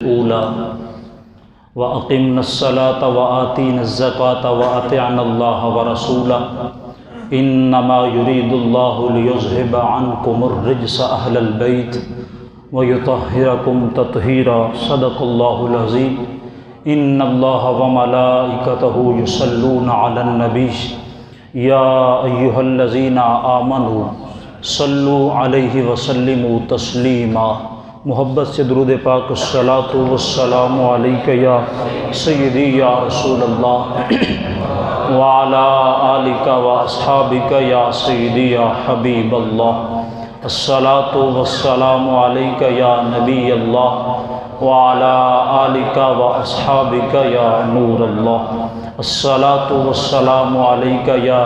الأولى وأقمنا الصلاة وآتينا الزكاة وأطعنا الله ورسوله إنما يريد الله ليذهب عنكم الرجس أهل البيت ويطهركم تطهيرا صدق الله العظيم إن الله وملائكته يصلون على النبي يا أيها الذين آمنوا صلوا عليه وسلموا تسلیما۔ محبت سے درود پاک الصلاۃ والسلام علیک یا سیدی یا رسول اللہ وعلی آلک واصحابک یا سیدی یا حبیب اللہ۔ الصلاۃ والسلام علیک یا نبی اللہ وعلی آلک واصحابک یا نور اللہ۔ الصلاۃ والسلام علیک یا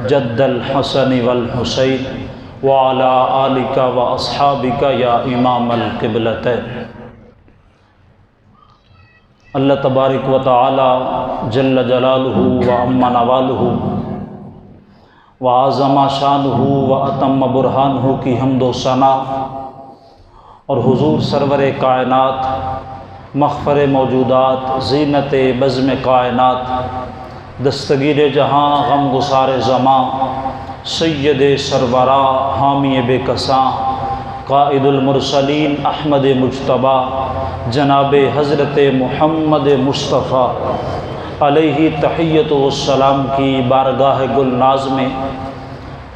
جد الحسن والحسین وعلی آلک واصحابک یا امام القبلتین۔ اللہ تبارک و تعالی جل جلالہ و عم نوالہ و اعظم شانہ و اتم برہانہ کی حمد و ثنا اور حضور سرور کائنات مغفر موجودات زینت بزم کائنات دستگیر جہاں غم گسار زماں سید سرورا حامی بے کساں قائد المرسلین احمد مجتبیٰ جناب حضرت محمد مصطفیٰ علیہ تحیت والسلام کی بارگاہ گلناز میں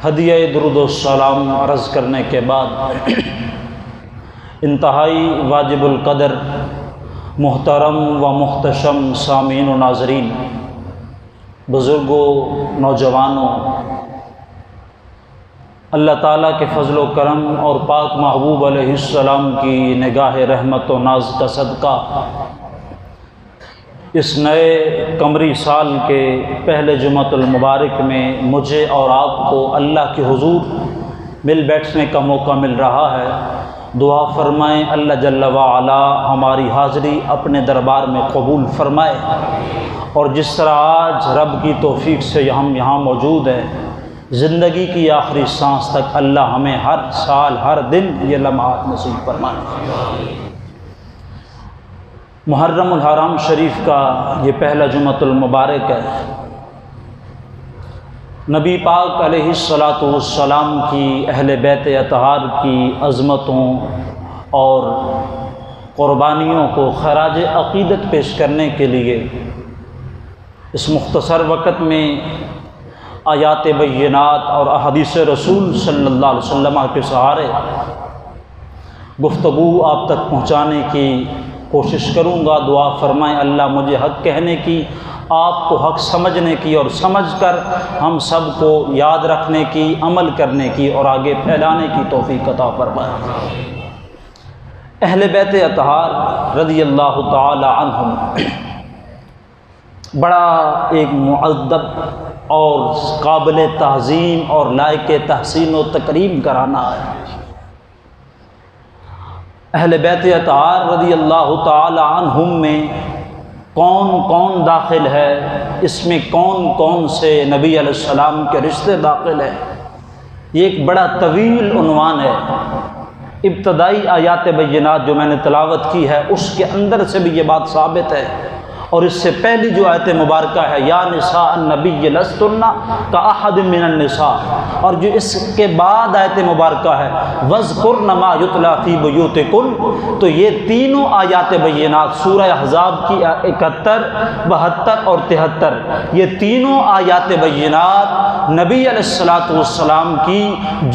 ہدیہ درود و سلام عرض کرنے کے بعد انتہائی واجب القدر محترم و محتشم سامعین و ناظرین، بزرگوں، نوجوانوں، اللہ تعالیٰ کے فضل و کرم اور پاک محبوب علیہ السلام کی نگاہ رحمت و ناز کا صدقہ اس نئے قمری سال کے پہلے جمعۃ المبارک میں مجھے اور آپ کو اللہ کے حضور مل بیٹھنے کا موقع مل رہا ہے۔ دعا فرمائیں اللہ جل وعلا ہماری حاضری اپنے دربار میں قبول فرمائے، اور جس طرح آج رب کی توفیق سے ہم یہاں موجود ہیں، زندگی کی آخری سانس تک اللہ ہمیں ہر سال ہر دن یہ لمحات نصیب فرمائے۔ محرم الحرام شریف کا یہ پہلا جمعۃ المبارک ہے۔ نبی پاک علیہ الصلاۃ والسلام کی اہل بیت اطہار کی عظمتوں اور قربانیوں کو خراج عقیدت پیش کرنے کے لیے اس مختصر وقت میں آیات بینات اور احادیث رسول صلی اللہ علیہ وسلم کے سہارے گفتگو آپ تک پہنچانے کی کوشش کروں گا۔ دعا فرمائیں اللہ مجھے حق کہنے کی، آپ کو حق سمجھنے کی، اور سمجھ کر ہم سب کو یاد رکھنے کی، عمل کرنے کی اور آگے پھیلانے کی توفیق عطا فرمائیں۔ اہل بیت اطہار رضی اللہ تعالی عنہم بڑا ایک معدب اور قابل تعظیم اور لائق تحسین و تکریم کرانا ہے۔ اہل بیت اطہار رضی اللہ تعالی عنہم میں کون کون داخل ہے، اس میں کون کون سے نبی علیہ السلام کے رشتے داخل ہیں، یہ ایک بڑا طویل عنوان ہے۔ ابتدائی آیات بینات جو میں نے تلاوت کی ہے اس کے اندر سے بھی یہ بات ثابت ہے، اور اس سے پہلی جو آیت مبارکہ ہے یا نساء النبی لستن کاحد من النساء، اور جو اس کے بعد آیت مبارکہ ہے وَاذْكُرْنَ مَا يُتْلَى فِي بُيُوتِكُنَّ، تو یہ تینوں آیات بینات سورہ احزاب کی 71، 72 اور 73، یہ تینوں آیات بینات نبی علیہ الصلاۃ والسلام کی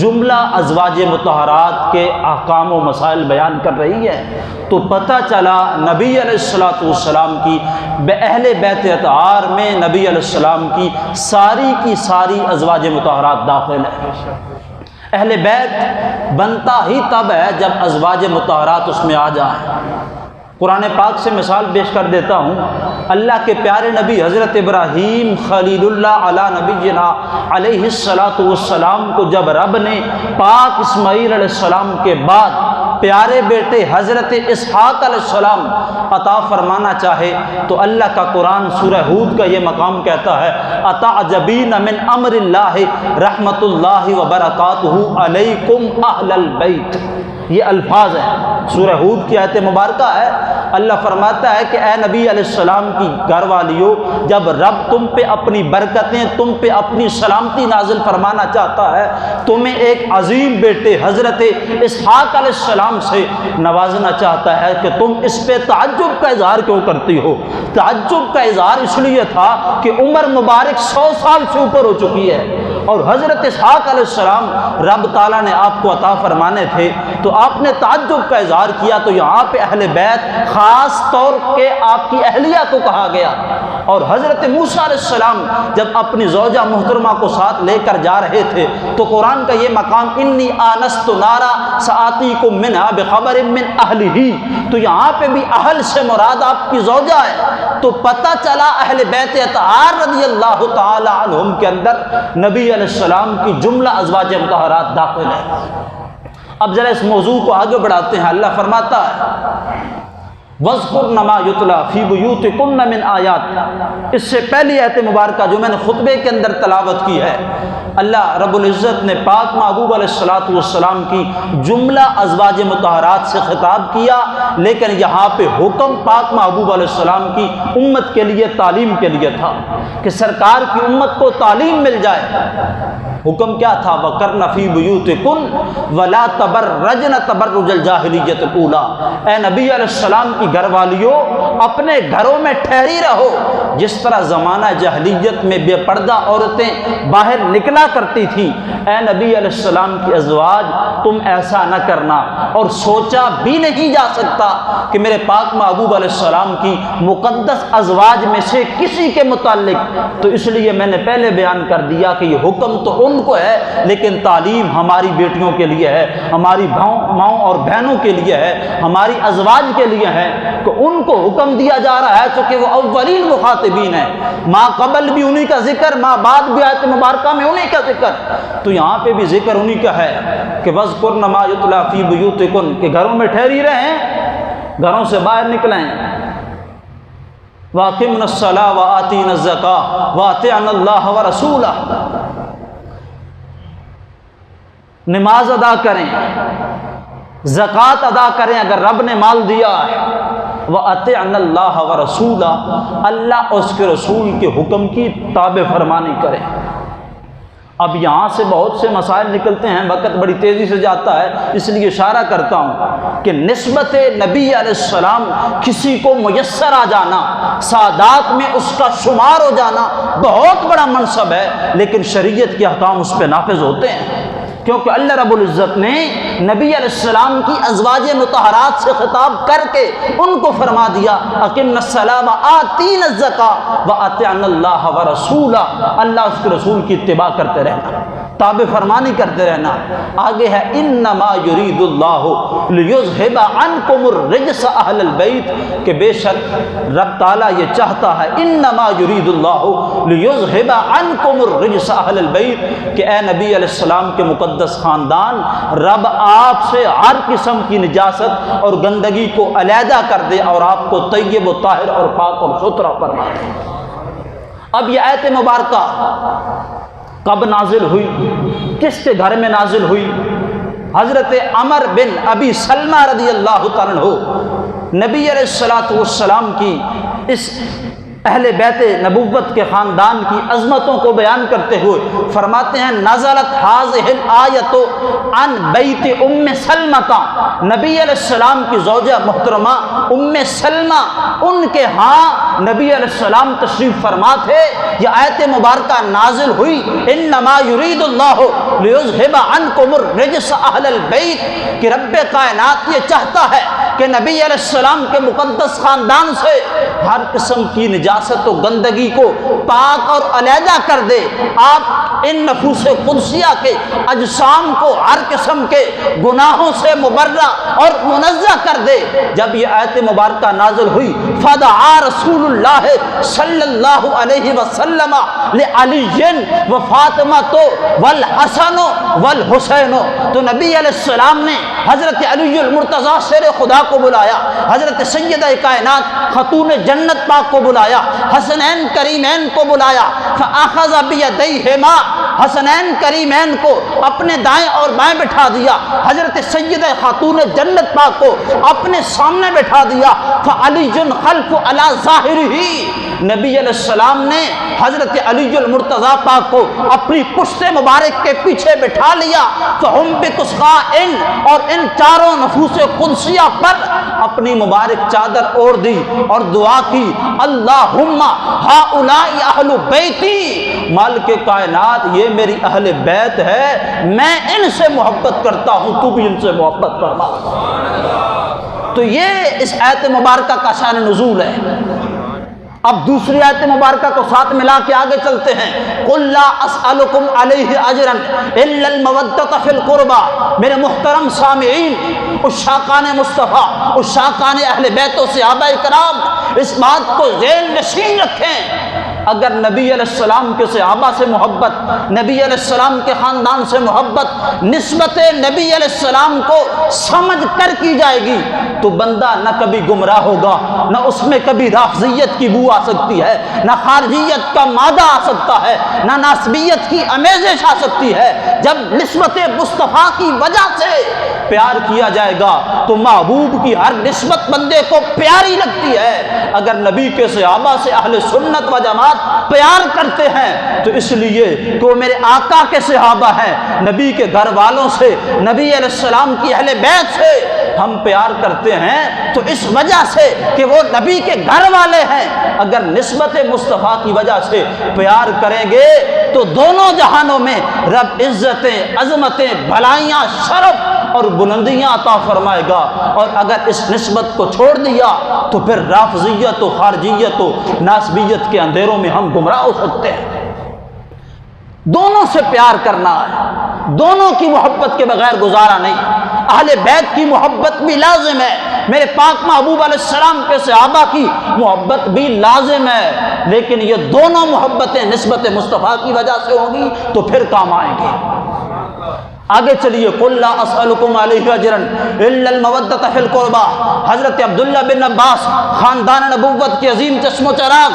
جملہ ازواج مطہرات کے احکام و مسائل بیان کر رہی ہے۔ تو پتہ چلا نبی علیہ الصلاۃ والسلام کی اہل بیت اطہار میں نبی علیہ السلام کی ساری ازواج مطہرات داخل ہیں۔ اہل بیت بنتا ہی تب ہے جب ازواج مطہرات اس میں آ جائیں۔ قرآن پاک سے مثال پیش کر دیتا ہوں۔ اللہ کے پیارے نبی حضرت ابراہیم خلیل اللہ علی نبینا علیہ الصلاۃ والسلام کو جب رب نے پاک اسماعیل علیہ السلام کے بعد پیارے بیٹے حضرت اسحاق علیہ السلام عطا فرمانا چاہے تو اللہ کا قرآن سورہ ہود کا یہ مقام کہتا ہے اتعجبین من امر اللہ رحمت اللہ وبرکاتہ علیکم اہل البیت، یہ الفاظ ہیں، سورہ ہود کی آیت مبارکہ ہے۔ اللہ فرماتا ہے کہ اے نبی علیہ السلام کی گھر والیو، جب رب تم پہ اپنی برکتیں، تم پہ اپنی سلامتی نازل فرمانا چاہتا ہے، تمہیں ایک عظیم بیٹے حضرت اسحاق علیہ السلام سے نوازنا چاہتا ہے کہ تم اس پہ تعجب کا اظہار کیوں کرتی ہو؟ تعجب کا اظہار اس لیے تھا کہ عمر مبارک 100 سال سے اوپر ہو چکی ہے، اور حضرت اسحاق علیہ السلام رب تعالیٰ نے آپ کو عطا فرمانے تھے، تو آپ نے تعجب کا اظہار کیا۔ تو یہاں پہ اہل بیت خاص طور کے آپ کی اہلیہ کو کہا گیا، اور حضرت موسیٰ علیہ السلام جب اپنی زوجہ محترمہ کو ساتھ لے کر جا رہے تھے تو قرآن کا یہ مقام انی آنست نارا سآتیکم منہا بخبر من اہلہ، تو یہاں پہ بھی اہل سے مراد آپ کی زوجہ ہے۔ تو پتہ چلا اہل بیت اطہار رضی اللہ تعالی عنہم کے اندر نبی علیہ السلام کی جملہ ازواج مطہرات داخل ہے۔ اب ذرا اس موضوع کو آگے بڑھاتے ہیں۔ اللہ فرماتا ہے وَاذْكُرْنَ مَا يُتْلَى فِي بُيُوتِكُنَّ مِنْ آیات، اس سے پہلی آیت مبارکہ جو میں نے خطبے کے اندر تلاوت کی ہے، اللہ رب العزت نے پاک محبوب علیہ السلام کی جملہ ازواج مطہرات سے خطاب کیا، لیکن یہاں پہ حکم پاک محبوب علیہ السلام کی امت کے لیے، تعلیم کے لیے تھا کہ سرکار کی امت کو تعلیم مل جائے۔ حکم کیا تھا؟ وَقَرْنَ فِي بُيُوتِكُنَّ وَلَا تَبَرَّجْنَ تَبَرُّجَ الْجَاهِلِيَّةِ الْأُولَىٰ، اے نبی علیہ السلام کی گھر والیوں، اپنے گھروں میں ٹھہری رہو، جس طرح زمانہ جاہلیت میں بے پردہ عورتیں باہر نکلا کرتی تھیں۔ اے نبی علیہ السلام کی ازواج، تم ایسا نہ کرنا، اور سوچا بھی نہیں جا سکتا کہ میرے پاک محبوب علیہ السلام کی مقدس ازواج میں سے کسی کے متعلق، تو اس لیے میں نے پہلے بیان کر دیا کہ یہ حکم تو ان کو ہے، لیکن تعلیم ہماری بیٹیوں کے لیے ہے، ہماری ماؤں اور بہنوں کے لیے ہے، ہماری ازواج کے لیے ہے، کہ ان کو حکم دیا جا رہا ہے چونکہ وہ اولین مخاطبین ہیں، ماں قبل بھی انہی کا ذکر، ماں بعد بھی آیت مبارکہ میں انہی کا ذکر، تو یہاں پہ بھی ذکر انہی کا ہے کہ وَاذْكُرْنَ مَا يُتْلَى فِي بُيُوتِكُنَّ، کہ گھروں میں ٹھہری رہیں، گھروں سے باہر نکلیں۔ وَأَقِمْنَ الصَّلَاةَ وَآتِينَ الزَّكَاةَ وَأَطِعْنَ اللَّهَ وَرَسُولَهُ، نماز ادا کریں، زکوٰۃ ادا کریں اگر رب نے مال دیا ہے، وَأَطِعْنَ اللَّهَ وَرَسُولَهُ، اللہ اور اس کے رسول کے حکم کی تابع فرمانی کریں۔ اب یہاں سے بہت سے مسائل نکلتے ہیں، وقت بڑی تیزی سے جاتا ہے، اس لیے اشارہ کرتا ہوں کہ نسبت نبی علیہ السلام کسی کو میسر آ جانا، سادات میں اس کا شمار ہو جانا بہت بڑا منصب ہے، لیکن شریعت کے احکام اس پہ نافذ ہوتے ہیں، کیونکہ اللہ رب العزت نے نبی علیہ السلام کی ازواج مطہرات سے خطاب کر کے ان کو فرما دیا اقمنا الصلاۃ وآتینا الزکاۃ وأطعنا اللہ ورسولہ، اللہ اس کے رسول کی اتباع کرتے رہنا، تابع فرمانی کرتے رہنا۔ آگے ہے انما یرید اللہ لیذھب عنکم الرجس اہل البیت، کہ بے شک رب تعالیٰ یہ چاہتا ہے، انما یرید اللہ لیذھب عنکم الرجس اہل البیت، کہ اے نبی علیہ السلام کے مقدس خاندان، رب آپ سے ہر قسم کی نجاست اور گندگی کو علیحدہ کر دے اور آپ کو طیب و طاہر اور پاک اور ستھرا فرما دے۔ اب یہ آیت مبارکہ کب نازل ہوئی، کس کے گھر میں نازل ہوئی؟ حضرت عمر بن ابی سلمہ رضی اللہ تعالیٰ عنہ نبی علیہ السلام کی اس اہل بیت نبوت کے خاندان کی عظمتوں کو بیان کرتے ہوئے فرماتے ہیں نزلت هذه الآیۃ عن بیت ام سلمہ، نبی علیہ السلام کی زوجہ محترمہ ام سلمہ، ان کے ہاں نبی علیہ السلام تشریف فرما تھے، یہ آیت مبارکہ نازل ہوئی انما یرید اللہ لیذھب عنکم الرجس اہل البیت، کہ رب کائنات یہ چاہتا ہے کہ نبی علیہ السلام کے مقدس خاندان سے ہر قسم کی نجاست و گندگی کو پاک اور علیحدہ کر دے، آپ ان نفوس قدسیہ کے اجسام کو ہر قسم کے گناہوں سے مبرہ اور منزہ کر دے۔ جب یہ آیت مبارکہ نازل ہوئی فدعا رسول اللہ صلی اللہ علیہ وسلم لعلی و فاطمہ والحسن والحسین، تو نبی علیہ السلام نے حضرت علی المرتضیٰ شیر خدا کو بلایا، حضرت سیدہ کائنات خاتون جنت پاک کو بلایا، حسنین کریمین کو بلایا، فاخذ بیدیہما، حسنین کریمین کو اپنے دائیں اور بائیں بٹھا دیا، حضرت سیدہ خاتون جنت پاک کو اپنے سامنے بٹھا دیا، فعلی خلف علی ظاہرہ، نبی علیہ السلام نے حضرت علی المرتضیٰ پاک کو اپنی پشت مبارک کے پیچھے بٹھا لیا، فہم بکسغاء، اور ان چاروں نفوس قدسیہ پر اپنی مبارک چادر اوڑھ دی اور دعا کی، اللہم ہؤلاء اہل بیتی، مالک کائنات یہ میری اہل بیت ہے، میں ان سے محبت کرتا ہوں، تو بھی ان سے محبت فرما۔ تو یہ اس آیت مبارکہ کا شان نزول ہے۔ اب دوسری آیت مبارکہ کو ساتھ ملا کے آگے چلتے ہیں، قُلْ لَا أَسْأَلُكُمْ عَلَيْهِ أَجْرًا إِلَّا الْمَوَدَّةَ فِي الْقُرْبَى، میرے محترم سامعین، عشاقان مصطفیٰ، عشاقان اہل بیت و صحابہ کرام، اس بات کو ذہن نشین رکھیں، اگر نبی علیہ السلام کے صحابہ سے محبت، نبی علیہ السلام کے خاندان سے محبت، نسبت نبی علیہ السلام کو سمجھ کر کی جائے گی تو بندہ نہ کبھی گمراہ ہوگا، نہ اس میں کبھی رافضیت کی بو آ سکتی ہے، نہ خارجیت کا مادہ آ سکتا ہے، نہ ناسبیت کی آمیزش آ سکتی ہے۔ جب نسبت مصطفیٰ کی وجہ سے پیار کیا جائے گا تو محبوب کی ہر نسبت بندے کو پیاری لگتی ہے۔ اگر نبی کے صحابہ سے اہل سنت و جماعت پیار کرتے ہیں تو اس لیے کہ وہ میرے آقا کے صحابہ ہیں، نبی کے گھر والوں سے، نبی علیہ السلام کی اہل بیت سے ہم پیار کرتے ہیں تو اس وجہ سے کہ وہ نبی کے گھر والے ہیں۔ اگر نسبت مصطفیٰ کی وجہ سے پیار کریں گے تو دونوں جہانوں میں رب عزتیں، عظمتیں، بھلائیاں، شرف اور بلندیاں عطا فرمائے گا، اور اگر اس نسبت کو چھوڑ دیا تو پھر رافضیت و خارجیت و ناسبیت کے اندھیروں میں ہم گمراہ ہو سکتے ہیں۔ دونوں سے پیار کرنا ہے، دونوں کی محبت کے بغیر گزارا نہیں۔ اہل بیت کی محبت بھی لازم ہے، میرے پاک محبوب علیہ السلام کے صحابہ کی محبت بھی لازم ہے، لیکن یہ دونوں محبتیں نسبت مصطفیٰ کی وجہ سے ہوں گی تو پھر کام آئیں گے۔ آگے چلیے، قُلْ لَا أَسْأَلُكُمْ عَلَيْهِ أَجْرًا إِلَّا الْمَوَدَّةَ فِي الْقُرْبَى، حضرت عبداللہ بن عباس خاندان نبوت کے عظیم چشم و چراغ،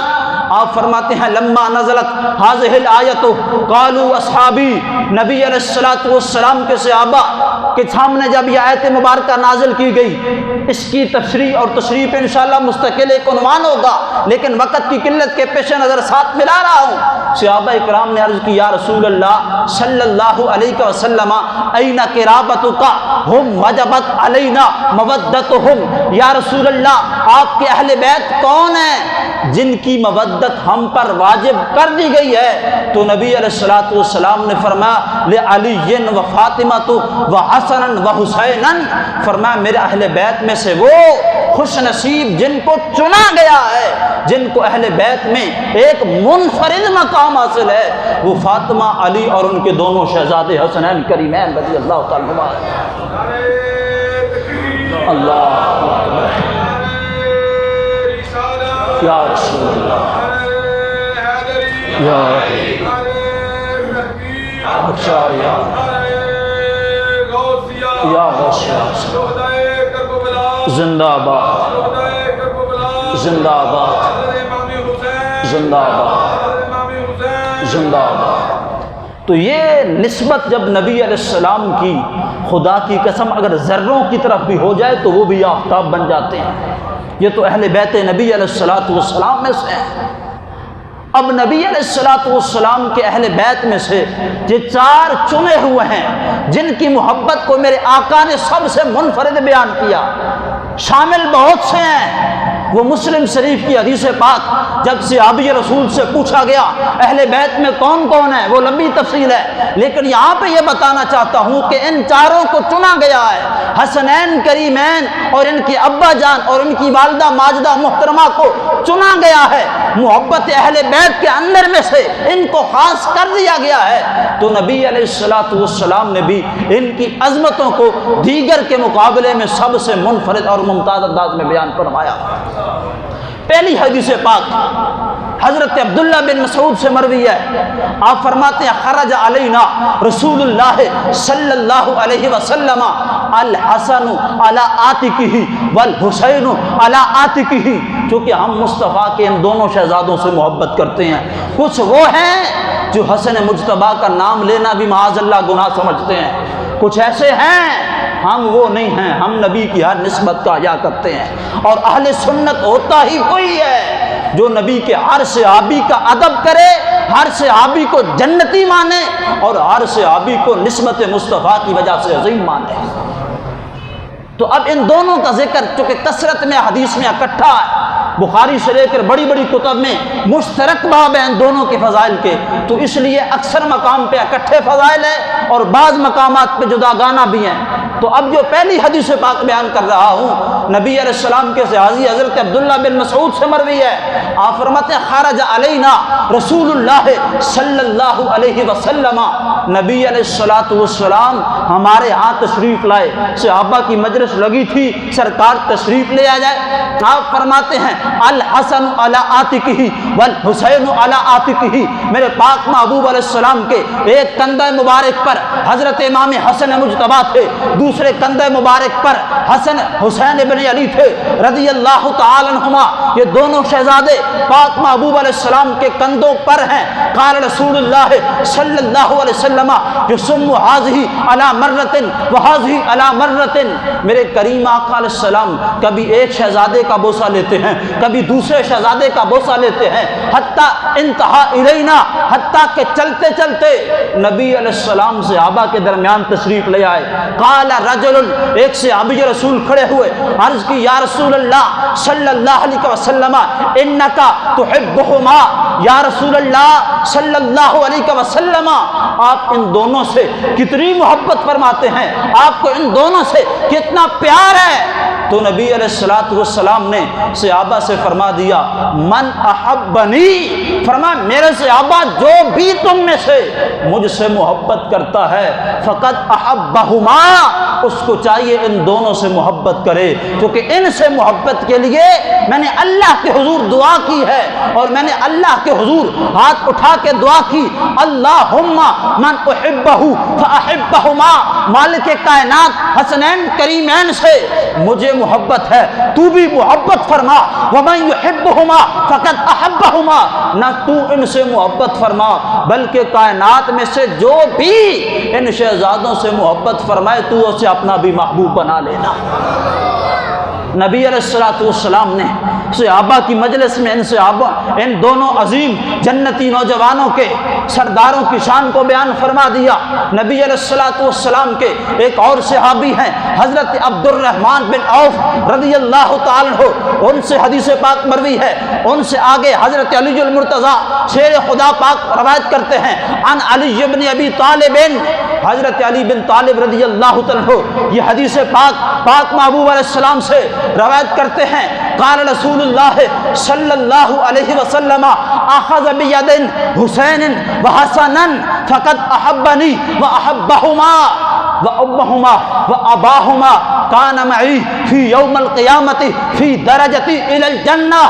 آپ فرماتے ہیں لما نزلت هذه الآیت قالوا اصحابی، نبی علیہ السلام کے صحابہ کے سامنے جب یہ آیت مبارکہ نازل کی گئی، اس کی تفسیر اور تشریح پہ انشاءاللہ مستقل ایک عنوان ہوگا، لیکن وقت کی قلت کے پیش نظر ساتھ ملا رہا ہوں۔ صحابہ کرام نے عرض کی، یا رسول اللہ صلی اللہ علیہ وسلم این قرابتک ہم وجبت علینا مودتہم، یا رسول اللہ آپ کے اہل بیت کون ہیں جن کی مودت ہم پر واجب کر دی گئی ہے؟ تو نبی علیہ السلام نے فرمایا لعلی و فاطمہ و حسن و حسین، فرمایا میرے اہل بیت میں سے وہ خوش نصیب جن کو چنا گیا ہے، جن کو اہل بیت میں ایک منفرد مقام حاصل ہے، وہ فاطمہ، علی اور ان کے دونوں شہزادے حسنین کریمین رضی اللہ تعالیٰ عنہما۔ اللہ یا رسول اللہ، یا یا زندہ آباد، زندہ آباد، زندہ آباد، زندہ آباد۔ تو یہ نسبت جب نبی علیہ السلام کی، خدا کی قسم اگر ذروں کی طرف بھی ہو جائے تو وہ بھی آفتاب بن جاتے ہیں۔ یہ تو اہل بیت نبی علیہ السلام میں سے ہیں۔ اب نبی علیہ السلام کے اہل بیت میں سے یہ چار چنے ہوئے ہیں جن کی محبت کو میرے آقا نے سب سے منفرد بیان کیا، شامل بہت سے ہیں۔ وہ مسلم شریف کی حدیث پاک جب صحابی رسول سے پوچھا گیا اہل بیت میں کون کون ہے، وہ لمبی تفصیل ہے، لیکن یہاں پہ یہ بتانا چاہتا ہوں کہ ان چاروں کو چنا گیا ہے، حسنین کریمین اور ان کے ابا جان اور ان کی والدہ ماجدہ محترمہ کو چنا گیا ہے، محبت اہل بیت کے اندر میں سے ان کو خاص کر دیا گیا ہے۔ تو نبی علیہ السلام نے بھی ان کی عظمتوں کو دیگر کے مقابلے میں سب سے منفرد اور ممتاز انداز میں بیان فرمایا۔ پہلی حدیث پاک حضرت عبداللہ بن مسعود سے مروی ہے، آپ فرماتے ہیں خرج علینا رسول اللہ صلی اللہ علیہ وسلم الحسن علی عاتقہ والحسین علی عاتقہ، چونکہ ہم مصطفیٰ کے ان دونوں شہزادوں سے محبت کرتے ہیں، کچھ وہ ہیں جو حسن مجتبیٰ کا نام لینا بھی معاذ اللہ گناہ سمجھتے ہیں۔ کچھ ایسے ہیں، ہم وہ نہیں ہیں، ہم نبی کی ہر نسبت کا حیا کرتے ہیں۔ اور اہل سنت ہوتا ہی وہی ہے جو نبی کے ہر صحابی کا ادب کرے، ہر صحابی کو جنتی مانے، اور ہر صحابی کو نسبت مصطفیٰ کی وجہ سے عظیم مانے۔ تو اب ان دونوں کا ذکر چونکہ کثرت میں حدیث میں اکٹھا ہے، بخاری سے لے کر بڑی بڑی کتب میں مشترک باب ہیں ان دونوں کے فضائل کے، تو اس لیے اکثر مقام پہ اکٹھے فضائل ہیں اور بعض مقامات پہ جداگانہ بھی ہیں۔ تو اب جو پہلی حدیث پاک بیان کر رہا ہوں، نبی علیہ السلام کے صحابی حضرت عبداللہ بن مسعود سے مروی ہے، آپ فرماتے ہیں خرج علینا رسول اللہ صلی اللہ علیہ وسلم، نبی علیہ السلام ہمارے ہاں تشریف لائے، صحابہ کی مجلس لگی تھی، سرکار تشریف لے آ جائے۔ آپ فرماتے ہیں الحسن علی عاتقہ والحسین علی عاتقہ، میرے پاک محبوب علیہ السلام کے ایک کندھے مبارک پر حضرت امام حسن مجتبیٰ تھے، دوسرے کندھے مبارک پر حسن حسین ابن علی تھے رضی اللہ تعالی عنہما۔ یہ دونوں شہزادے پاک محبوب علیہ السلام کے کندھوں پر ہیں۔ قال رسول اللہ صلی اللہ علیہ وسلم یسم ہذہ علی مرۃ وہذہ علی مرۃ، میرے کریم آقا علیہ السلام کبھی ایک شہزادے کا بوسہ لیتے ہیں، کبھی دوسرے شہزادے کا بوسہ لیتے ہیں، حتیٰ انتہا الینا، حتیٰ کہ چلتے چلتے نبی علیہ السلام صحابہ کے درمیان تشریف لے آئے۔ قال رجل، ایک صحابی رسول کھڑے ہوئے، عرض کی یا رسول اللہ صلی اللہ علیہ وسلم انکا تحبہما، یا رسول اللہ صلی اللہ علیہ وسلم آپ ان دونوں سے کتنی محبت فرماتے ہیں، آپ کو ان دونوں سے کتنا پیار ہے؟ تو نبی علیہ السلام نے صحابہ سے فرما دیا من احبنی، فرما میرے صحابہ جو بھی تم میں سے مجھ سے محبت کرتا ہے فقط احبہما، اس کو چاہیے ان دونوں سے محبت کرے، کیونکہ ان سے محبت کے لیے میں نے اللہ کے حضور دعا کی ہے، اور میں نے اللہ کے حضور ہاتھ اٹھا کے دعا کی اللہم من احبہ فاحبہما، مالک کائنات حسنین کریمین سے مجھے محبت ہے، تو بھی محبت فرما، ومن یحبہما فقد احبہما، نہ تو ان سے محبت فرما بلکہ کائنات میں سے جو بھی ان شہزادوں سے محبت فرمائے تو اسے اپنا بھی محبوب بنا لینا۔ نبی علیہ السلام نے صحابہ کی مجلس میں ان دونوں عظیم جنتی نوجوانوں کے سرداروں کی شان کو بیان فرما دیا۔ نبی علیہ السلام کے ایک اور صحابی ہیں حضرت عبد الرحمن بن عوف رضی اللہ تعالیٰ عنہ، ان سے حدیث پاک مروی ہے۔ ان سے آگے حضرت علی المرتضیٰ شیر خدا پاک روایت کرتے ہیں عن علی بن ابی طالب، حضرت علی بن طالب رضی اللہ تعالیٰ عنہ یہ حدیث پاک محبوب علیہ السلام سے روایت کرتے ہیں قال رسول اللہ صلی اللہ علیہ وسلم اخذ بید حسین وحسنا فقد احبنی واحبہما وامہما واباہما کان معی فی یوم القیامت فی درجتی الی الجنہ۔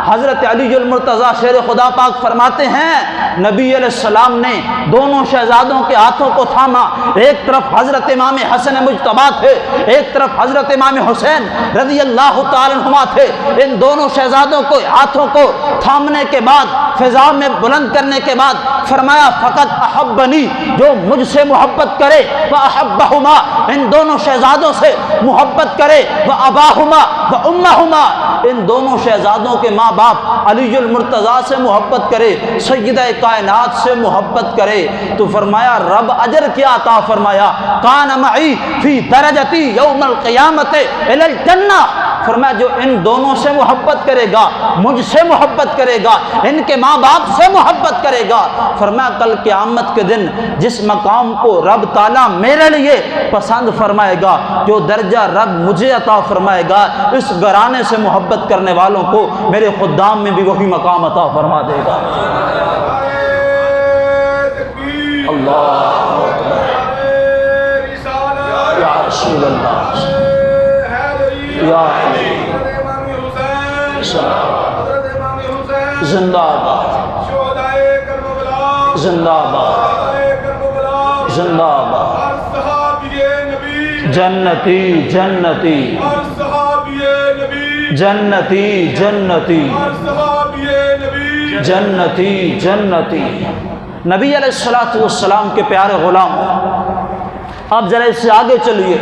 حضرت علی المرتضیٰ شیر خدا پاک فرماتے ہیں نبی علیہ السلام نے دونوں شہزادوں کے ہاتھوں کو تھاما، ایک طرف حضرت امام حسن مجتبیٰ تھے، ایک طرف حضرت امام حسین رضی اللہ تعالیٰ عنہما تھے۔ ان دونوں شہزادوں کو ہاتھوں کو تھامنے کے بعد فضا میں بلند کرنے کے بعد فرمایا فقط احبنی، جو مجھ سے محبت کرے واحبہما، ان دونوں شہزادوں سے محبت کرے واباہما وامہما، ان دونوں شہزادوں کے ماں باپ علی المرتضیٰ سے محبت کرے، سیدہ کائنات سے محبت کرے، تو فرمایا رب اجر کیا عطا فرمایا کان معی فی درجتی یوم القیامت الی الجنہ، فرمایا جو ان دونوں سے محبت کرے گا، مجھ سے محبت کرے گا، ان کے ماں باپ سے محبت کرے گا، فرمایا کل قیامت کے دن جس مقام کو رب تعالیٰ میرے لیے پسند فرمائے گا، جو درجہ رب مجھے عطا فرمائے گا، اس گھرانے سے محبت کرنے والوں کو میرے خدام میں بھی وہی مقام عطا فرما دے گا۔ اللہ یا رسول اللہ یا زندہ باد زندہ باد زندہ باد، جنتی جنتی جنتی جنتی جنتی جنتی نبی علیہ الصلوۃ والسلام کے پیارے غلام، اب ذرا اس سے آگے چلیے،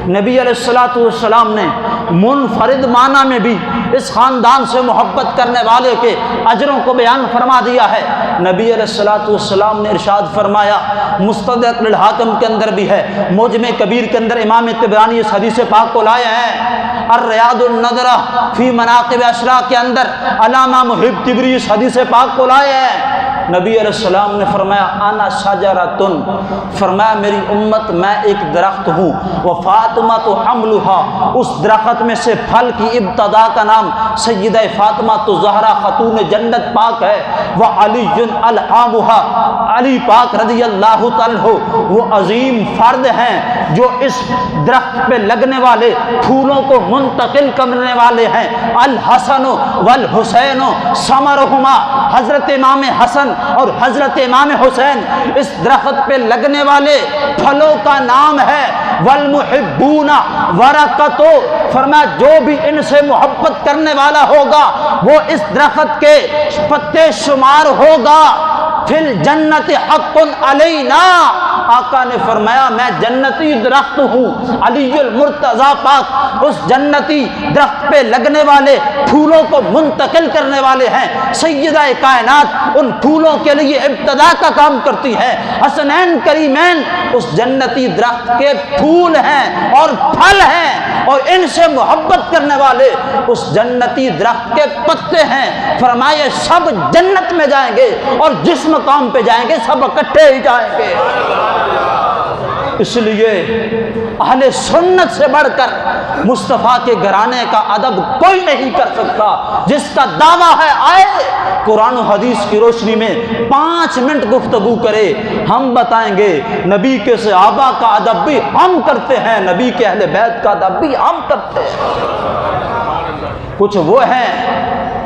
نبی علیہ الصلوۃ والسلام نے منفرد معنی میں بھی اس خاندان سے محبت کرنے والے کے اجروں کو بیان فرما دیا ہے۔ نبی علیہ الصلوۃ والسلام نے ارشاد فرمایا، مستدرک للحاکم کے اندر بھی ہے، معجم کبیر کے اندر امام طبرانی اس حدیث پاک کو لائے ہیں، الریاض النظرہ فی مناقب اشراء کے اندر علامہ محب طبری اس حدیث پاک کو لائے ہیں۔ نبی علیہ السلام نے فرمایا انا شجرۃ، فرمایا میری امت میں ایک درخت ہوں، وفاطمہ تو حملھا، اس درخت میں سے پھل کی ابتدا کا نام سیدہ فاطمہ تو زہرا خاتون جنت پاک ہے، وعلی الہامھا، علی پاک رضی اللہ تعالی عنہ وہ عظیم فرد ہیں جو اس درخت پہ لگنے والے پھولوں کو منتقل کرنے والے ہیں۔ الحسن والحسین ثمرہما، حضرت امام حسن اور حضرت امام حسین اس درخت پہ لگنے والے پھلوں کا نام ہے۔ والمحبون ورقۃ، فرمایا جو بھی ان سے محبت کرنے والا ہوگا وہ اس درخت کے پتے شمار ہوگا۔ فی الجنت حق علینا، آقا نے فرمایا میں جنتی درخت ہوں، علی المرتضیٰ پاک اس جنتی درخت پہ لگنے والے پھولوں کو منتقل کرنے والے ہیں۔ سیدہ کائنات ان پھولوں کے لیے ابتدا کا کام کرتی ہے۔ حسنین کریمین اس جنتی درخت کے پھول ہیں اور پھل ہیں، اور ان سے محبت کرنے والے اس جنتی درخت کے پتے ہیں۔ فرمایا سب جنت میں جائیں گے اور جس مقام پہ جائیں گے سب اکٹھے ہی جائیں گے۔ اس لیے اہل سنت سے بڑھ کر مصطفیٰ کے گھرانے کا ادب کوئی نہیں کر سکتا۔ جس کا دعویٰ ہے آئے قرآن و حدیث کی روشنی میں 5 منٹ گفتگو کرے، ہم بتائیں گے نبی کے صحابہ کا ادب بھی ہم کرتے ہیں، نبی کے اہل بیت کا ادب بھی ہم کرتے ہیں۔ کچھ وہ ہیں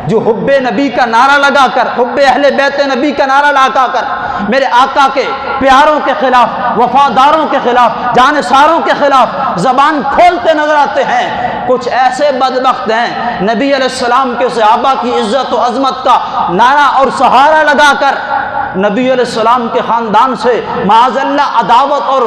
جو حب نبی کا نعرہ لگا کر، حب اہل بیت نبی کا نعرہ لگا کر میرے آقا کے پیاروں کے خلاف، وفاداروں کے خلاف، جانثاروں کے خلاف زبان کھولتے نظر آتے ہیں۔ کچھ ایسے بدبخت ہیں نبی علیہ السلام کے صحابہ کی عزت و عظمت کا نعرہ اور سہارا لگا کر نبی علیہ السلام کے خاندان سے معاذ اللہ عداوت اور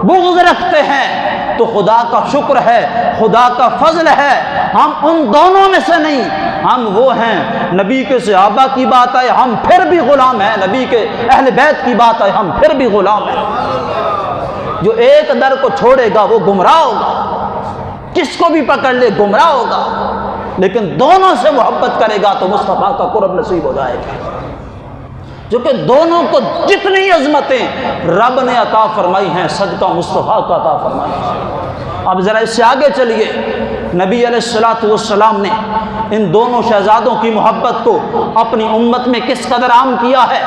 بغض رکھتے ہیں۔ تو خدا کا شکر ہے، خدا کا فضل ہے، ہم ان دونوں میں سے نہیں، ہم وہ ہیں نبی کے صحابہ کی بات آئے ہم پھر بھی غلام ہیں، نبی کے اہل بیت کی بات آئے ہم پھر بھی غلام ہیں۔ جو ایک در کو چھوڑے گا وہ گمراہ ہوگا، کس کو بھی پکڑ لے گمراہ ہوگا، لیکن دونوں سے محبت کرے گا تو مصطفیٰ کا قرب نصیب ہو جائے گا۔ جو کہ دونوں کو جتنی عظمتیں رب نے عطا فرمائی ہیں صدقہ مصطفیٰ کا عطا فرمائی ہیں۔ اب ذرا اس سے آگے چلیے، نبی علیہ الصلوۃ والسلام نے ان دونوں شہزادوں کی محبت کو اپنی امت میں کس قدر عام کیا ہے۔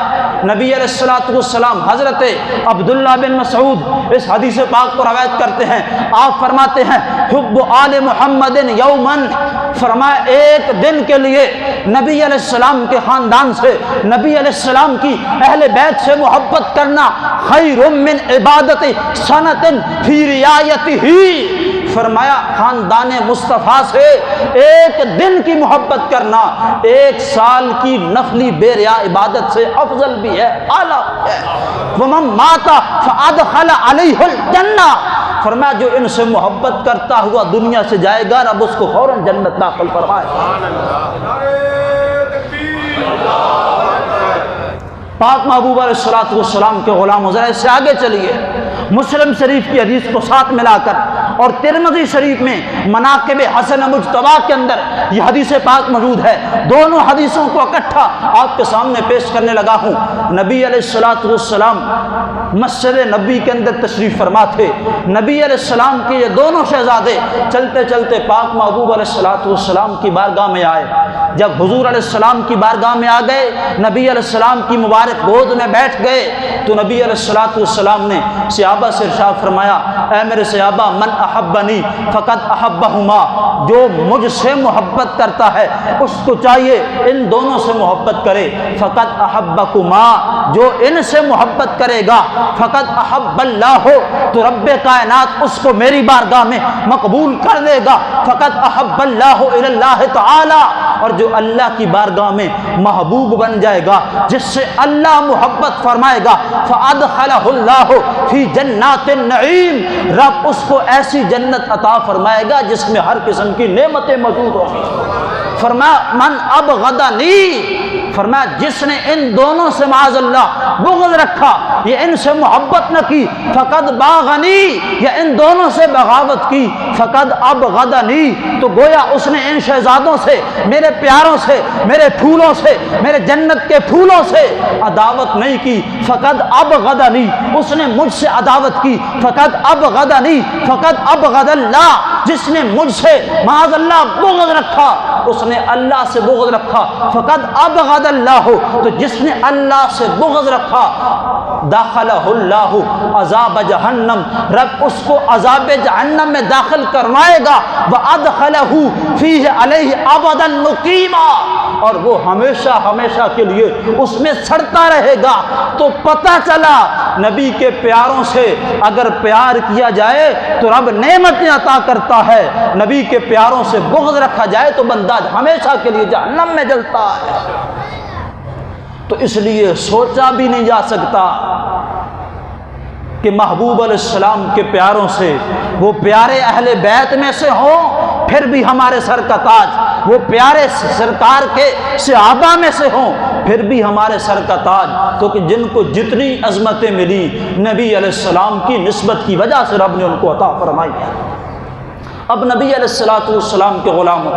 نبی علیہ الصلوۃ والسلام حضرت عبداللہ بن مسعود اس حدیث پاک کو روایت کرتے ہیں، آپ فرماتے ہیں حب آل محمد یومن، فرمایا ایک دن کے لیے نبی علیہ السلام کے خاندان سے، نبی علیہ السلام کی اہل بیت سے محبت کرنا خیر من عبادت سنۃ فی رعایتہ، فرمایا خاندان مصطفیٰ سے ایک دن کی محبت کرنا 1 سال کی نفلی بے ریا عبادت سے افضل بھی ہے، اعلیٰ ہے۔ ومن مات فادخل علیہ الجنہ، فرمایا جو ان سے محبت کرتا ہوا دنیا سے جائے گا رب اس کو فوراً جنت داخل فرمائے۔ پاک محبوب علیہ الصلوۃ والسلام کے غلام، ذرا اس سے آگے چلیے، مسلم شریف کی حدیث کو ساتھ ملا کر اور ترمذی شریف میں مناقب حسن مجتبی کے اندر یہ حدیث پاک موجود ہے، دونوں حدیثوں کو اکٹھا آپ کے سامنے پیش کرنے لگا ہوں۔ نبی علیہ الصلوۃ والسلام مسجد نبی کے اندر تشریف فرما تھے، نبی علیہ السلام کے یہ دونوں شہزادے چلتے چلتے پاک محبوب علیہ الصلوۃ والسلام کی بارگاہ میں آئے۔ جب حضور علیہ السلام کی بارگاہ میں آ گئے، نبی علیہ السلام کی مبارک گود میں بیٹھ گئے، تو نبی علیہ الصلوۃ والسلام نے صحابہ سے ارشاد فرمایا، اے میرے صحابہ من احبنی فقد احبہما، جو مجھ سے محبت کرتا ہے اس کو چاہیے ان دونوں سے محبت کرے، فقد احبکما، جو ان سے محبت کرے گا فقد احب اللہ، تو رب کائنات اس کو میری بارگاہ میں مقبول کر دے گا، فقد احب اللہ الی اللہ تعالی، اور جو اللہ کی بارگاہ میں محبوب بن جائے گا، جس سے اللہ محبت فرمائے گا، فادخلہ اللہ فی جنات النعیم، رب اس کو ایسی جنت عطا فرمائے گا جس میں ہر قسم کی نعمتیں موجود ہوں گی۔ فرمایا من ابغضنی، فرمایا جس نے ان دونوں سے معاذ اللہ بغض رکھا، یہ ان سے محبت نہ کی، فقد باغنی، یا ان دونوں سے بغاوت کی، فقد ابغضنی، تو گویا اس نے ان شہزادوں سے، میرے پیاروں سے، میرے پھولوں سے، میرے جنت کے پھولوں سے عداوت نہیں کی، فقد ابغضنی، اس نے مجھ سے عداوت کی، فقد ابغضنی، فقد ابغض اللہ، جس نے مجھ سے معاذ اللہ بغض رکھا اس نے اللہ سے بغض رکھا، فقد ابغض اللہ، تو جس نے اللہ سے بغض رکھا، داخلہ اللہ عذاب جہنم، رب اس کو عذاب جہنم میں داخل کروائے گا، وَأَدْخَلَهُ فِيهِ عَلَيْهِ أَبَدًا مُقِيمًا، اور وہ ہمیشہ ہمیشہ کے لیے اس میں سڑتا رہے گا۔ تو پتہ چلا نبی کے پیاروں سے اگر پیار کیا جائے تو رب نعمتیں عطا کرتا ہے، نبی کے پیاروں سے بغض رکھا جائے تو بندہ ہمیشہ کے لیے جہنم میں جلتا ہے۔ تو اس لیے سوچا بھی نہیں جا سکتا کہ محبوب علیہ السلام کے پیاروں سے، وہ پیارے اہل بیت میں سے ہوں پھر بھی ہمارے سر کا تاج، وہ پیارے سرکار کے صحابہ میں سے ہوں پھر بھی ہمارے سر کا تاج، کیونکہ جن کو جتنی عظمتیں ملی نبی علیہ السلام کی نسبت کی وجہ سے رب نے ان کو عطا فرمائی ہے۔ اب نبی علیہ السلام کے غلاموں،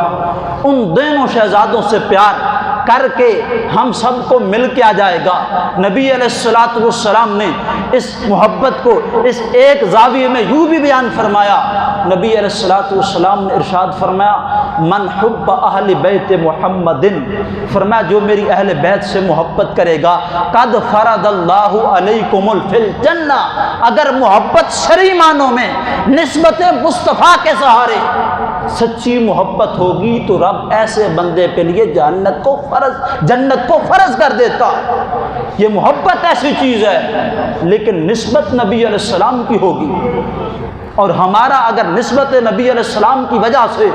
ان دونوں شہزادوں سے پیار کر کے ہم سب کو مل کے آ جائے گا۔ نبی علیہ السلام نے اس محبت کو اس ایک زاویے میں یوں بھی بیان فرمایا، نبی علیہ السلام نے ارشاد فرمایا من حب اہل بیت محمد، فرمایا جو میری اہل بیت سے محبت کرے گا، قد فرض اللہ علیکم فی الجنہ، اگر محبت شرعی معنوں میں نسبت مصطفیٰ کے سہارے سچی محبت ہوگی تو رب ایسے بندے کے لیے جنت کو فرض کر دیتا ہے۔ یہ محبت ایسی چیز ہے، لیکن نسبت نبی علیہ السلام کی ہوگی، اور ہمارا اگر نسبت نبی علیہ السلام کی وجہ سے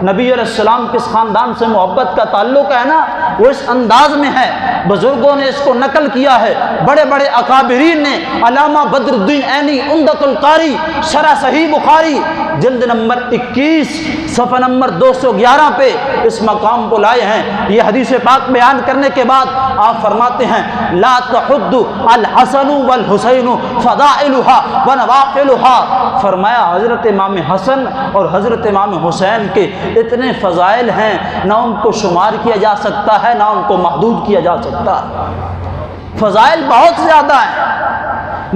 نبی علیہ السلام کس خاندان سے محبت کا تعلق ہے نا، وہ اس انداز میں ہے، بزرگوں نے اس کو نقل کیا ہے، بڑے بڑے اکابرین نے، علامہ بدر الدین عینی عمدۃ القاری شرح صحیح بخاری جلد نمبر 21 صفحہ نمبر 211 پہ اس مقام کو لائے ہیں۔ یہ حدیث پاک بیان کرنے کے بعد آپ فرماتے ہیں لا تحد الحسن والحسین فضائلها ونوافلها، فرمایا حضرت امام حسن اور حضرت امام حسین کے اتنے فضائل ہیں، نہ ان کو شمار کیا جا سکتا ہے نہ ان کو محدود کیا جا سکتا ہے، فضائل بہت زیادہ ہیں،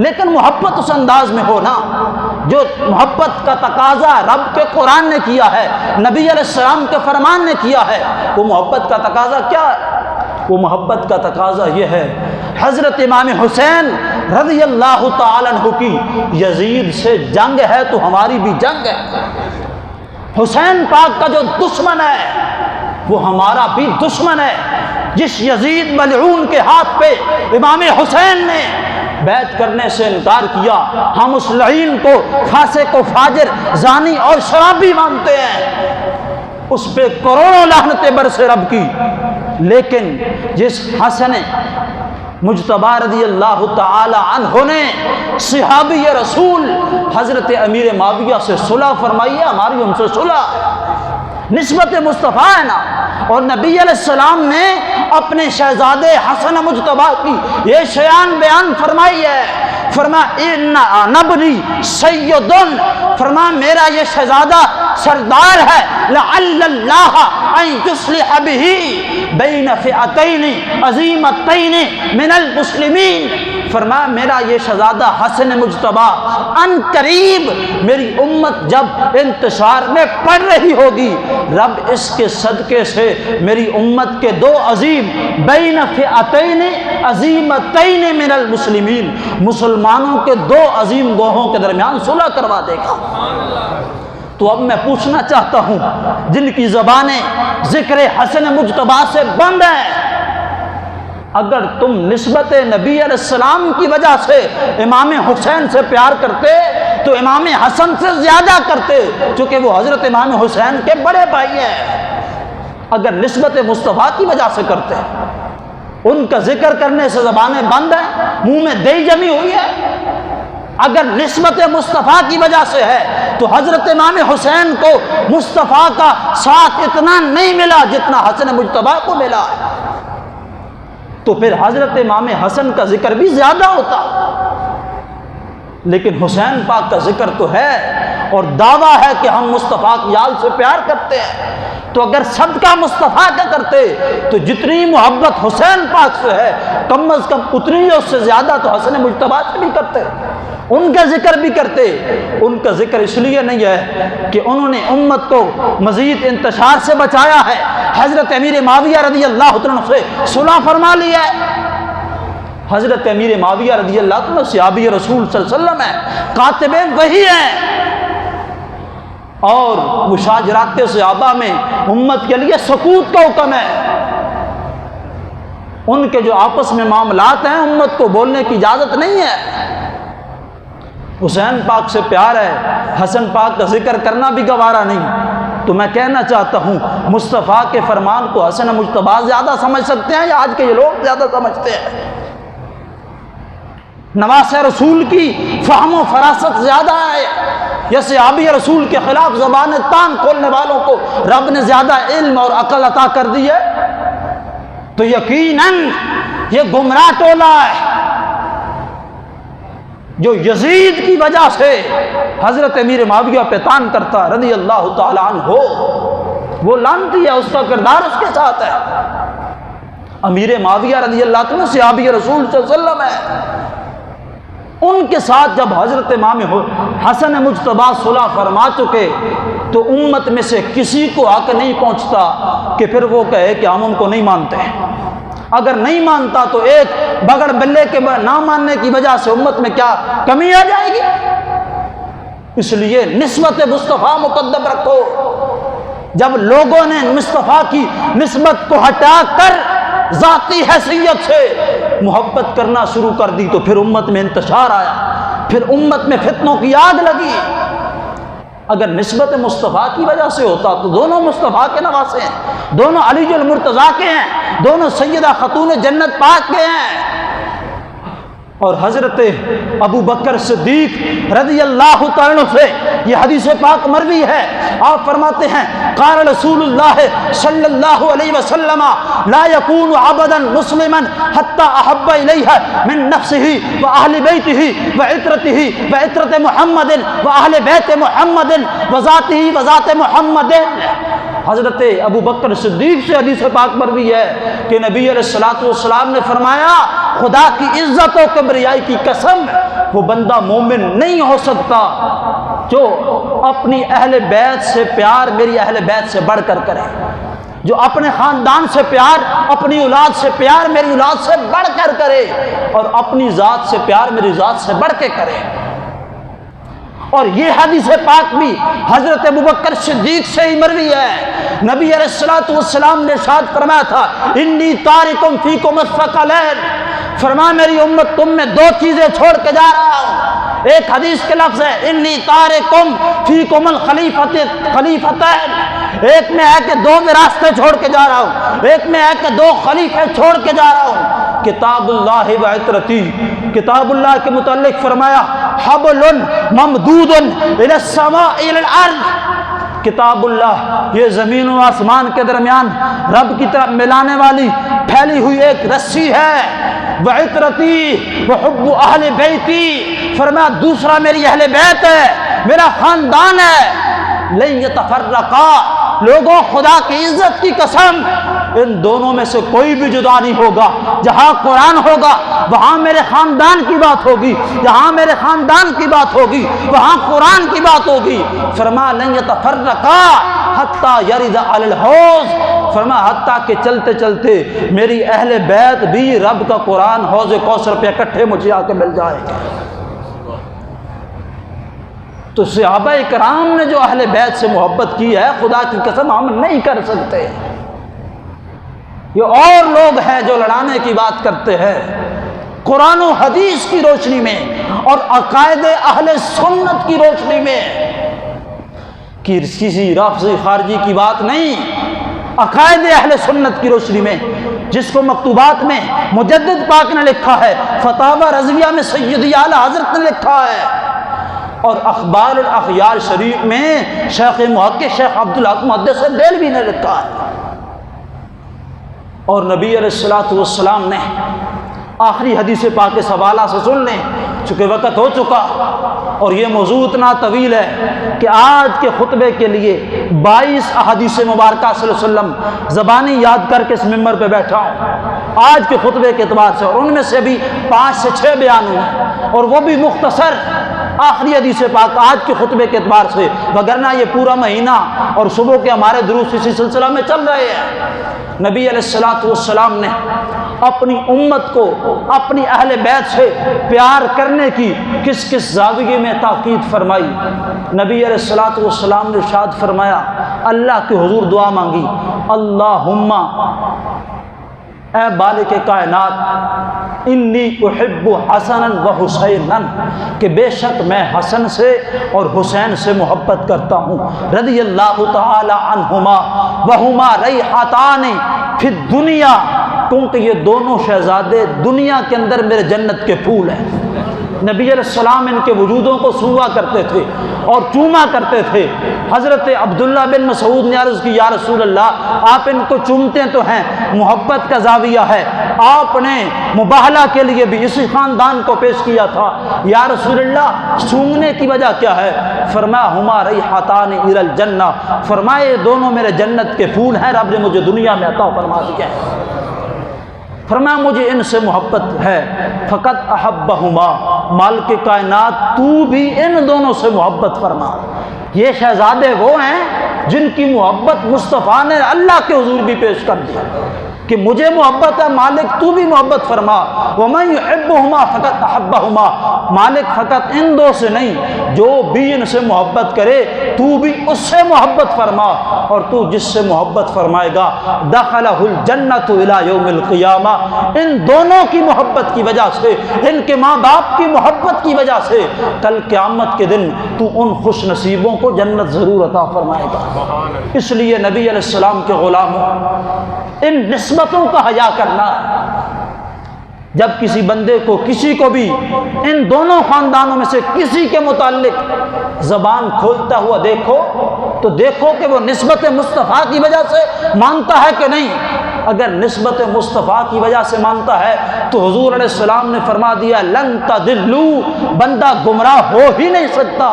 لیکن محبت اس انداز میں ہو نا جو محبت کا تقاضا رب کے قرآن نے کیا ہے، نبی علیہ السلام کے فرمان نے کیا ہے۔ وہ محبت کا تقاضا کیا ہے؟ وہ محبت کا تقاضا یہ ہے، حضرت امام حسین رضی اللہ تعالیٰ عنہ کی یزید سے جنگ ہے تو ہماری بھی جنگ ہے، حسین پاک کا جو دشمن ہے وہ ہمارا بھی دشمن ہے۔ جس یزید ملعون کے ہاتھ پہ امام حسین نے بیعت کرنے سے انکار کیا، ہم اس لعین کو فاسق و فاجر، زانی اور شرابی مانتے ہیں، اس پہ کروڑوں لعنتیں برسے رب کی، لیکن جس حسن مجتبی رضی اللہ تعالی عنہ نے صحابی رسول حضرت امیر معاویہ سے صلح فرمائی ہے، ہماری ان سے صلح نسبت مصطفیٰ ہے نا، اور نبی علیہ السلام نے اپنے شہزادے حسن مجتبی کی یہ شیان بیان فرمائی ہے، فرمایا ان نبنی سید، فرمایا میرا یہ شہزادہ سردار ہے، لعل اللہ ان یصلح بہ بین فئتین عظیمتین من المسلمین، فرمایا میرا یہ شہزادہ حسن مجتبی ان قریب میری امت جب انتشار میں پڑ رہی ہوگی، رب اس کے صدقے سے میری امت کے دو عظیم بین فئتین عظیمتین من المسلمین، مسلمانوں کے دو عظیم گروہوں کے درمیان صلح کروا دے گا۔ تو اب میں پوچھنا چاہتا ہوں جن کی زبانیں ذکر حسن مجتبی سے بند ہیں، اگر تم نسبت نبی علیہ السلام کی وجہ سے امام حسین سے پیار کرتے تو امام حسن سے زیادہ کرتے، چونکہ وہ حضرت امام حسین کے بڑے بھائی ہیں۔ اگر نسبت مصطفیٰ کی وجہ سے کرتے، ان کا ذکر کرنے سے زبانیں بند ہیں، منہ میں دہی جمی ہوئی ہے۔ اگر نسبت مصطفیٰ کی وجہ سے ہے تو حضرت امام حسین کو مصطفیٰ کا ساتھ اتنا نہیں ملا جتنا حسن مجتبیٰ کو ملا، تو پھر حضرت امام حسن کا ذکر بھی زیادہ ہوتا۔ لیکن حسین پاک کا ذکر تو ہے اور دعویٰ ہے کہ ہم مصطفیٰ کی آل سے پیار کرتے ہیں، تو اگر صدقہ مصطفیٰ کا کرتے تو جتنی محبت حسین پاک سے ہے کم از کم اتنی اس سے زیادہ تو حسن مجتبیٰ سے بھی کرتے، ان کا ذکر بھی کرتے۔ ان کا ذکر اس لیے نہیں ہے کہ انہوں نے امت کو مزید انتشار سے بچایا ہے، حضرت امیر معاویہ رضی اللہ عنہ سے صلح فرما لیا ہے۔ حضرت امیر معاویہ رضی اللہ عنہ صحابی رسول صلی اللہ علیہ وسلم ہے، کاتب وحی ہیں، اور مشاجرات صحابہ میں امت کے لیے سکوت کا حکم ہے۔ ان کے جو آپس میں معاملات ہیں امت کو بولنے کی اجازت نہیں ہے۔ حسین پاک سے پیار ہے، حسن پاک کا ذکر کرنا بھی گوارا نہیں، تو میں کہنا چاہتا ہوں مصطفیٰ کے فرمان کو حسن مجتبیٰ زیادہ سمجھ سکتے ہیں یا آج کے یہ لوگ زیادہ سمجھتے ہیں؟ نواس رسول کی فہم و فراست زیادہ ہے یا صحابی رسول کے خلاف زبان تان کھولنے والوں کو رب نے زیادہ علم اور عقل عطا کر دی ہے؟ تو یقیناً یہ گمراہ ٹولہ ہے جو یزید کی وجہ سے حضرت امیر معاویہ پہ تان کرتا رضی اللہ تعالیٰ عنہ، وہ لعنتی ہے، اس کا کردار اس کے ساتھ ہے۔ امیر معاویہ رضی اللہ عنہ صحابی رسول صلی اللہ علیہ وسلم ہے، ان کے ساتھ جب حضرت امام حسن مجتبیٰ صلح فرما چکے تو امت میں سے کسی کو حق نہیں پہنچتا کہ پھر وہ کہے کہ ہم ان کو نہیں مانتے۔ اگر نہیں مانتا تو ایک بگڑ بلے کے نہ ماننے کی وجہ سے امت میں کیا کمی آ جائے گی؟ اس لیے نسبت مصطفیٰ مقدم رکھو۔ جب لوگوں نے مصطفیٰ کی نسبت کو ہٹا کر ذاتی حیثیت سے محبت کرنا شروع کر دی تو پھر امت میں انتشار آیا، پھر امت میں فتنوں کی آگ لگی۔ اگر نسبت مصطفیٰ کی وجہ سے ہوتا تو دونوں مصطفیٰ کے نواسے ہیں، دونوں علی المرتضیٰ کے ہیں، دونوں سیدہ خاتون جنت پاک کے ہیں۔ اور حضرت ابو بکر صدیق رضی اللہ تعالیٰ سے یہ حدیث پاک مروی ہے، آپ فرماتے ہیں قال رسول اللہ صلی اللہ علیہ وسلم لا يكون عبدا مسلما حتى احب الیہ من نفسه واہل بیتہ وعترتہ وعترت محمد واہل بیت محمد وذاتہ وذات محمد۔ حضرت ابو بکر صدیق سے حدیث پاک مروی ہے کہ نبی علیہ الصلوۃ والسلام نے فرمایا خدا کی عزت و کبریائی کی قسم، وہ بندہ مومن نہیں ہو سکتا جو اپنی اہل بیت سے پیار میری اہل بیت سے بڑھ کر کرے، جو اپنے خاندان سے پیار اپنی اولاد سے پیار میری اولاد سے بڑھ کر کرے، اور اپنی ذات سے پیار میری ذات سے بڑھ کے کرے۔ اور یہ حدیث پاک بھی حضرت ابوبکر صدیق سے ہی مروی ہے۔ نبی علیہ الصلوۃ والسلام نے ارشاد فرمایا تھا انی تارکم فیکم الثقلین، فرمایا میری امت تم میں دو چیزیں چھوڑ کے جا رہا ہوں۔ ایک حدیث کے لفظ ہے انی تارکم فیکم الخلیفتین، ایک میں ہے کہ دو راستے چھوڑ کے جا رہا ہوں، ایک میں ہے کہ دو خلیفے چھوڑ کے جا رہا ہوں، کتاب اللہ و عترتی، کتاب اللہ کے متعلق فرمایا حبل ممدود الی السماء الی الارض، کتاب اللہ یہ زمین و آسمان کے درمیان رب کی طرف ملانے والی پھیلی ہوئی ایک رسی ہے، وعترتی وحب اہل بیتی، فرمایا دوسرا میری اہل بیت ہے، میرا خاندان ہے، لن یتفرقا، لوگوں خدا کی عزت کی قسم ان دونوں میں سے کوئی بھی جدا نہیں ہوگا، جہاں قرآن ہوگا وہاں میرے خاندان کی بات ہوگی، جہاں میرے خاندان کی بات ہوگی وہاں قرآن کی بات ہوگی۔ فرمایا لن یتفرقا حتی یرد علی الحوض، فرمایا حتیٰ کہ چلتے چلتے میری اہل بیت بھی رب کا قرآن حوض کوثر پہ اکٹھے مجھے آ کے مل جائے گا۔ تو صحابہ کرام نے جو اہل بیت سے محبت کی ہے خدا کی قسم ہم نہیں کر سکتے، یہ اور لوگ ہیں جو لڑانے کی بات کرتے ہیں قرآن و حدیث کی روشنی میں اور عقائد اہل سنت کی روشنی میں، کہ کسی رافضی خارجی کی بات نہیں، عقائد اہل سنت کی روشنی میں، جس کو مکتوبات میں مجدد پاک نے لکھا ہے، فتاوی رضویہ میں سیدی اعلیٰ حضرت نے لکھا ہے، اور اخبار الاخیار شریف میں شیخ محقق شیخ عبدالحق محدث دہلوی نے لکھا ہے۔ اور نبی علیہ الصلوۃ والسلام نے آخری حدیث پاک کے حوالہ سے سن لیں، چونکہ وقت ہو چکا اور یہ موضوع اتنا طویل ہے کہ آج کے خطبے کے لیے 22 احادیث مبارکہ صلی اللہ علیہ وسلم زبانی یاد کر کے اس ممبر پہ بیٹھا ہوں آج کے خطبے کے اعتبار سے، اور ان میں سے بھی 5 سے 6 بیان ہوئے، اور وہ بھی مختصر آخری حدیث پاک آج کے خطبے کے اعتبار سے، وگرنہ یہ پورا مہینہ اور صبح کے ہمارے دروس اسی سلسلہ میں چل رہے ہیں۔ نبی علیہ الصلوۃ والسلام نے اپنی امت کو اپنی اہل بیت سے پیار کرنے کی کس کس زاویے میں تاکید فرمائی؟ نبی علیہ الصلوۃ والسلام نے ارشاد فرمایا، اللہ کے حضور دعا مانگی، اللہم اے بالق کائنات انی احب حسنا و حسینا، کہ بے شک میں حسن سے اور حسین سے محبت کرتا ہوں، رضی اللہ تعالی عنہما وہما ریحتان فی الدنیا، کیونکہ یہ دونوں شہزادے دنیا کے اندر میرے جنت کے پھول ہیں۔ نبی علیہ السلام ان کے وجودوں کو سونگا کرتے تھے اور چوما کرتے تھے۔ حضرت عبداللہ بن مسعود نے عرض کی، یا رسول اللہ آپ ان کو چومتے تو ہیں، محبت کا زاویہ ہے، آپ نے مباہلہ کے لیے بھی اسی خاندان کو پیش کیا تھا، یا رسول اللہ سونگنے کی وجہ کیا ہے؟ فرمایا ہما ریحتان الی الجنہ، فرمائے دونوں میرے جنت کے پھول ہیں، رب نے مجھے دنیا میں عطا فرما دیا ہے۔ فرمایا مجھے ان سے محبت ہے، فقط احبہما، مالک کائنات تو بھی ان دونوں سے محبت فرما۔ یہ شہزادے وہ ہیں جن کی محبت مصطفیٰ نے اللہ کے حضور بھی پیش کر دیا کہ مجھے محبت ہے، مالک تو بھی محبت فرما۔ وَمَن يُحِبُّهُمَا فَقَدْ أَحَبَّهُمَا، مالک فقط ان دو سے نہیں، جو بھی ان سے محبت کرے تو بھی اس سے محبت فرما، اور تو جس سے محبت فرمائے گا دخلہ الجنۃ الی یوم القیامہ، ان دونوں کی محبت کی وجہ سے، ان کے ماں باپ کی محبت کی وجہ سے کل قیامت کے دن تو ان خوش نصیبوں کو جنت ضرور عطا فرمائے گا۔ اس لیے نبی علیہ السلام کے غلاموں، ان نسبتوں کا حیا کرنا، جب کسی بندے کو کسی کو بھی ان دونوں خاندانوں میں سے کسی کے متعلق زبان کھولتا ہوا دیکھو تو دیکھو کہ وہ نسبت مصطفیٰ کی وجہ سے مانتا ہے کہ نہیں۔ اگر نسبت مصطفیٰ کی وجہ سے مانتا ہے تو حضور علیہ السلام نے فرما دیا لن تضلوا، بندہ گمراہ ہو ہی نہیں سکتا۔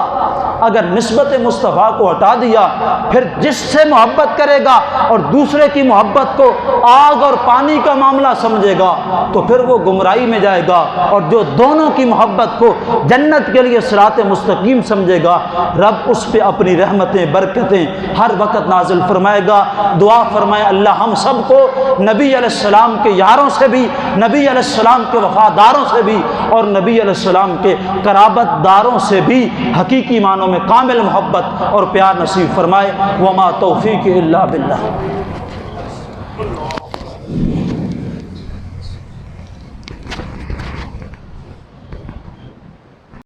اگر نسبت مصطفیٰ کو ہٹا دیا، پھر جس سے محبت کرے گا اور دوسرے کی محبت کو آگ اور پانی کا معاملہ سمجھے گا تو پھر وہ گمراہی میں جائے گا، اور جو دونوں کی محبت کو جنت کے لیے صراط مستقیم سمجھے گا، رب اس پہ اپنی رحمتیں برکتیں ہر وقت نازل فرمائے گا۔ دعا فرمائے اللہ ہم سب کو نبی علیہ السلام کے یاروں سے بھی، نبی علیہ السلام کے وفاداروں سے بھی، اور نبی علیہ السلام کے قرابت داروں سے بھی حقیقی معنوں میں کامل محبت اور پیار نصیب فرمائے۔ وما توفیق الا باللہ۔